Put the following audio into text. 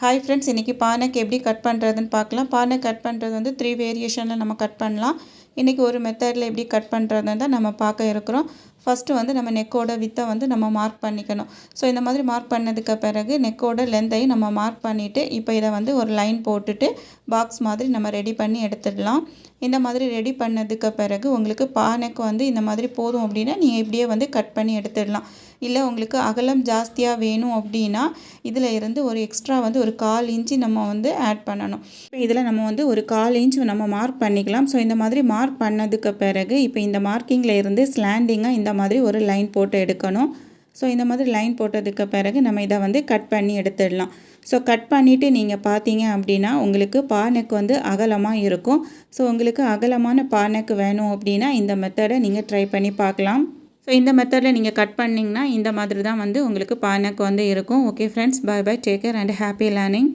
Hi friends, இன்றைக்கி பானைக்கு எப்படி கட் பண்ணுறதுன்னு பார்க்கலாம். பானை கட் பண்ணுறது வந்து 3 வேரியேஷனில் நம்ம கட் பண்ணலாம். இன்றைக்கி ஒரு மெத்தடில் எப்படி கட் பண்ணுறதுன்னு தான் நம்ம பார்க்க இருக்கிறோம். ஃபஸ்ட்டு வந்து நம்ம நெக்கோட வித்தை வந்து நம்ம மார்க் பண்ணிக்கணும். ஸோ இந்த மாதிரி மார்க் பண்ணதுக்கு பிறகு நெக்கோட லென்த்தையும் நம்ம மார்க் பண்ணிவிட்டு இப்போ இதை வந்து ஒரு லைன் போட்டுட்டு பாக்ஸ் மாதிரி நம்ம ரெடி பண்ணி எடுத்துடலாம். இந்த மாதிரி ரெடி பண்ணதுக்கு பிறகு உங்களுக்கு பானைக்கு வந்து இந்த மாதிரி போதும் அப்படின்னா நீங்கள் இப்படியே வந்து கட் பண்ணி எடுத்துடலாம். இல்லை உங்களுக்கு அகலம் ஜாஸ்தியாக வேணும் அப்படின்னா இதில் இருந்து ஒரு எக்ஸ்ட்ரா வந்து ஒரு 1/4 இன்ச்சு நம்ம வந்து ஆட் பண்ணணும். இப்போ இதில் நம்ம வந்து ஒரு 1/4 இன்ச் நம்ம மார்க் பண்ணிக்கலாம். ஸோ இந்த மாதிரி மார்க் பண்ணதுக்கு பிறகு இப்போ இந்த மார்க்கிங்கில் இருந்து ஸ்லாண்டிங்காக இந்த மாதிரி ஒரு லைன் போட்டு எடுக்கணும். ஸோ இந்த மாதிரி லைன் போட்டதுக்கு பிறகு நம்ம இதை வந்து கட் பண்ணி எடுத்துடலாம். ஸோ கட் பண்ணிவிட்டு நீங்கள் பார்த்தீங்க அப்படின்னா உங்களுக்கு பானைக்கு வந்து அகலமாக இருக்கும். ஸோ உங்களுக்கு அகலமான பானைக்கு வேணும் அப்படின்னா இந்த மெத்தடை நீங்கள் ட்ரை பண்ணி பார்க்கலாம். ஸோ இந்த மெத்தடில் நீங்கள் கட் பண்ணிங்கன்னா இந்த மாதிரி தான் வந்து உங்களுக்கு பானைக்கு வந்து இருக்கும். Okay friends, bye bye, take care and happy learning.